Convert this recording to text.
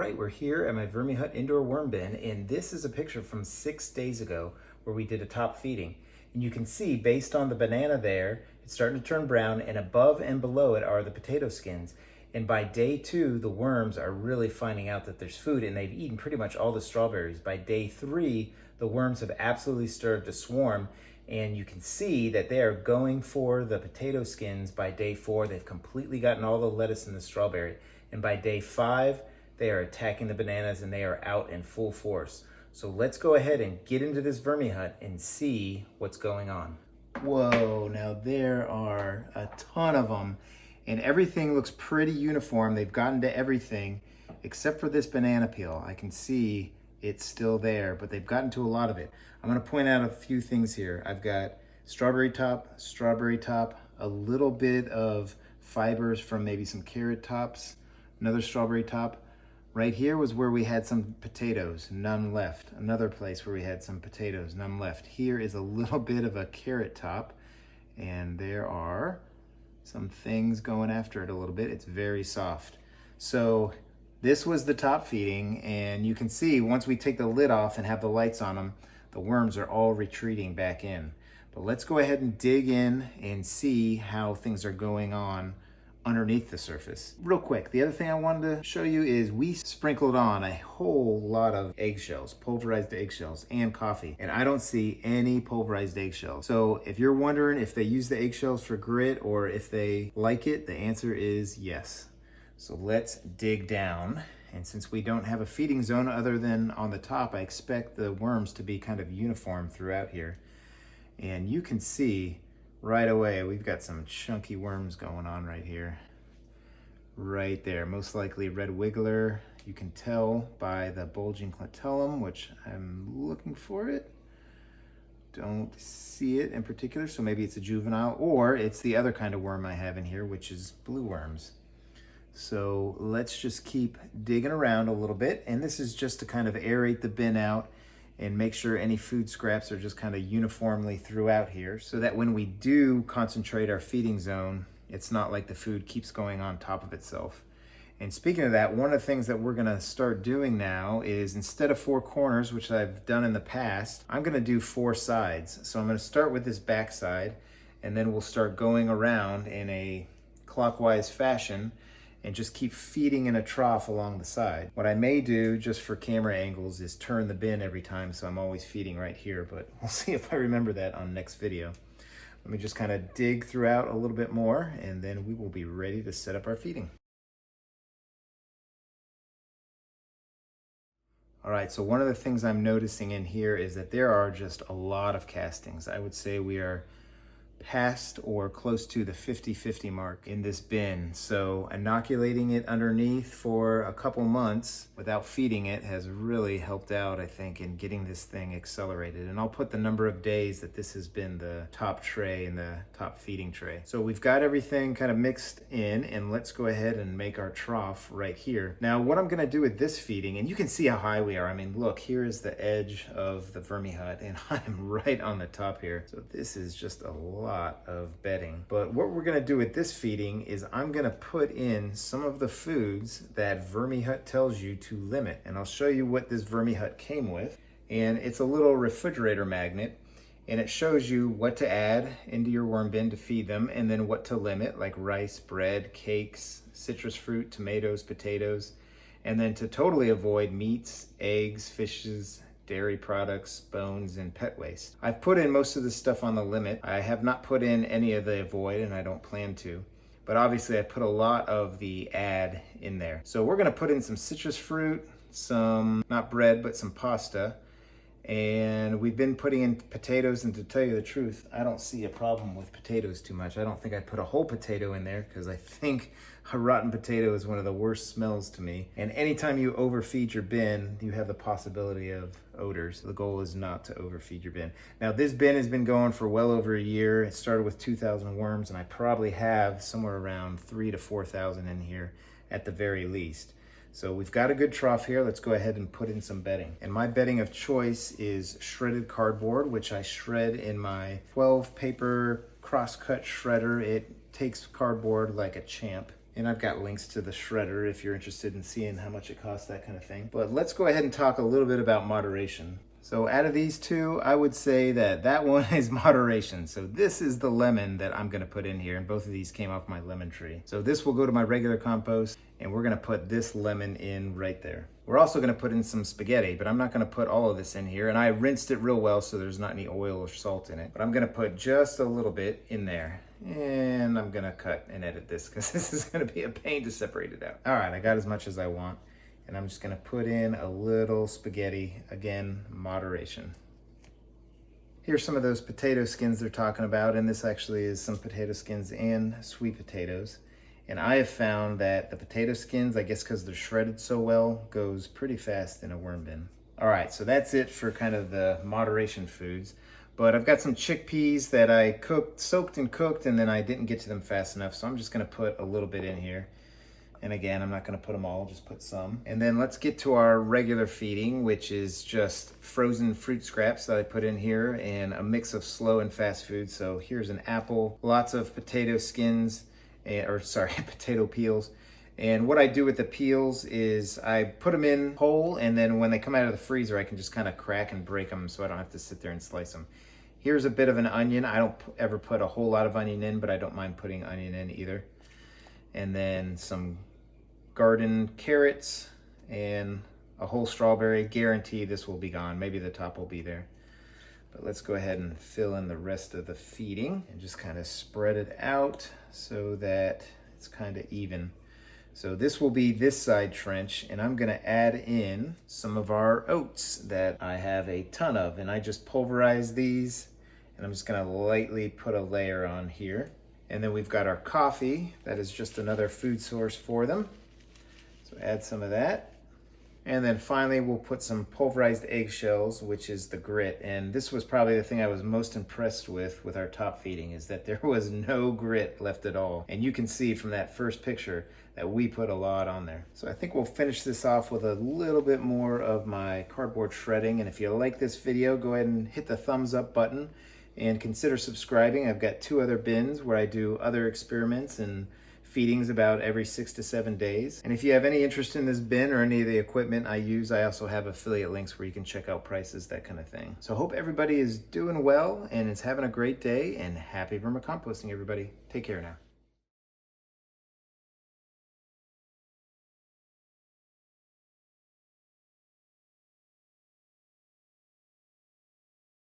right, we're here at my Vermihut indoor worm bin, and this is a picture from 6 days ago where we did a top feeding. And you can see, based on the banana there, it's starting to turn brown, and above and below it are the potato skins. And by day 2, the worms are really finding out that there's food, and they've eaten pretty much all the strawberries. By day 3, the worms have absolutely started to swarm, and you can see that they are going for the potato skins. By day 4, they've completely gotten all the lettuce and the strawberry. And by day 5, they are attacking the bananas and they are out in full force. So let's go ahead and get into this vermihut and see what's going on. Whoa, now there are a ton of them and everything looks pretty uniform. They've gotten to everything except for this banana peel. I can see it's still there, but they've gotten to a lot of it. I'm gonna point out a few things here. I've got strawberry top, a little bit of fibers from maybe some carrot tops, another strawberry top. Right here was where we had some potatoes, none left. Another place where we had some potatoes, none left. Here is a little bit of a carrot top, and there are some things going after it a little bit. It's very soft. So this was the top feeding, and you can see once we take the lid off and have the lights on them, the worms are all retreating back in. But let's go ahead and dig in and see how things are going on underneath the surface. Real quick, the other thing I wanted to show you is we sprinkled on a whole lot of eggshells, pulverized eggshells, and coffee, and I don't see any pulverized eggshells. So if you're wondering if they use the eggshells for grit or if they like it, the answer is yes. So let's dig down. And since we don't have a feeding zone other than on the top, I expect the worms to be kind of uniform throughout here. And you can see right away, we've got some chunky worms going on right here. Right there, most likely red wiggler. You can tell by the bulging clitellum, which I'm looking for it. Don't see it in particular, so maybe it's a juvenile, or it's the other kind of worm I have in here, which is blue worms. So let's just keep digging around a little bit, and this is just to kind of aerate the bin out and make sure any food scraps are just kind of uniformly throughout here, so that when we do concentrate our feeding zone, it's not like the food keeps going on top of itself. And speaking of that, one of the things that we're gonna start doing now is, instead of 4 corners, which I've done in the past, I'm gonna do 4 sides. So I'm gonna start with this back side, and then we'll start going around in a clockwise fashion and just keep feeding in a trough along the side. What I may do, just for camera angles, is turn the bin every time, so I'm always feeding right here, but we'll see if I remember that on next video. Let me just kind of dig throughout a little bit more, and then we will be ready to set up our feeding. All right, so one of the things I'm noticing in here is that there are just a lot of castings. I would say we are past or close to the 50-50 mark in this bin. So inoculating it underneath for a couple months without feeding it has really helped out, I think, in getting this thing accelerated. And I'll put the number of days that this has been the top tray and the top feeding tray. So we've got everything kind of mixed in, and let's go ahead and make our trough right here. Now what I'm gonna do with this feeding, and you can see how high we are. I mean, look, here is the edge of the vermihut, and I'm right on the top here. So this is just a lot of bedding. But what we're gonna do with this feeding is I'm gonna put in some of the foods that Vermihut tells you to limit. And I'll show you what this Vermihut came with. And it's a little refrigerator magnet, and it shows you what to add into your worm bin to feed them, and then what to limit, like rice, bread, cakes, citrus fruit, tomatoes, potatoes, and then to totally avoid meats, eggs, fishes, dairy products, bones, and pet waste. I've put in most of this stuff on the limit. I have not put in any of the avoid, and I don't plan to. But obviously I put a lot of the add in there. So we're gonna put in some citrus fruit, some, not bread, but some pasta. And we've been putting in potatoes, and to tell you the truth, I don't see a problem with potatoes too much. I don't think I'd put a whole potato in there, because I think a rotten potato is one of the worst smells to me. And anytime you overfeed your bin, you have the possibility of odors. The goal is not to overfeed your bin. Now this bin has been going for well over a year. It started with 2,000 worms, and I probably have somewhere around 3,000 to 4,000 in here at the very least. So we've got a good trough here. Let's go ahead and put in some bedding. And my bedding of choice is shredded cardboard, which I shred in my 12 paper crosscut shredder. It takes cardboard like a champ. And I've got links to the shredder if you're interested in seeing how much it costs, that kind of thing. But let's go ahead and talk a little bit about moderation. So out of these two, I would say that one is moderation. So this is the lemon that I'm gonna put in here, and both of these came off my lemon tree. So this will go to my regular compost, and we're gonna put this lemon in right there. We're also gonna put in some spaghetti, but I'm not gonna put all of this in here, and I rinsed it real well so there's not any oil or salt in it. But I'm gonna put just a little bit in there. And I'm gonna cut and edit this because this is gonna be a pain to separate it out. All right, I got as much as I want. And I'm just gonna put in a little spaghetti. Again, moderation. Here's some of those potato skins they're talking about, and this actually is some potato skins and sweet potatoes. And I have found that the potato skins, I guess because they're shredded so well, goes pretty fast in a worm bin. All right, so that's it for kind of the moderation foods. But I've got some chickpeas that I soaked and cooked, and then I didn't get to them fast enough, so I'm just gonna put a little bit in here. And again, I'm not gonna put them all, just put some. And then let's get to our regular feeding, which is just frozen fruit scraps that I put in here and a mix of slow and fast food. So here's an apple, lots of potato skins, potato peels. And what I do with the peels is I put them in whole, and then when they come out of the freezer, I can just kind of crack and break them so I don't have to sit there and slice them. Here's a bit of an onion. I don't ever put a whole lot of onion in, but I don't mind putting onion in either. And then some garden carrots and a whole strawberry. Guarantee this will be gone. Maybe the top will be there. But let's go ahead and fill in the rest of the feeding and just kind of spread it out so that it's kind of even. So this will be this side trench, and I'm gonna add in some of our oats that I have a ton of, and I just pulverize these, and I'm just gonna lightly put a layer on here. And then we've got our coffee. That is just another food source for them. So add some of that. And then finally, we'll put some pulverized eggshells, which is the grit. And this was probably the thing I was most impressed with our top feeding, is that there was no grit left at all. And you can see from that first picture that we put a lot on there. So I think we'll finish this off with a little bit more of my cardboard shredding. And if you like this video, go ahead and hit the thumbs up button and consider subscribing. I've got 2 other bins where I do other experiments and feedings about every 6 to 7 days. And if you have any interest in this bin or any of the equipment I use, I also have affiliate links where you can check out prices, that kind of thing. So I hope everybody is doing well and is having a great day, and happy vermicomposting, everybody. Take care now.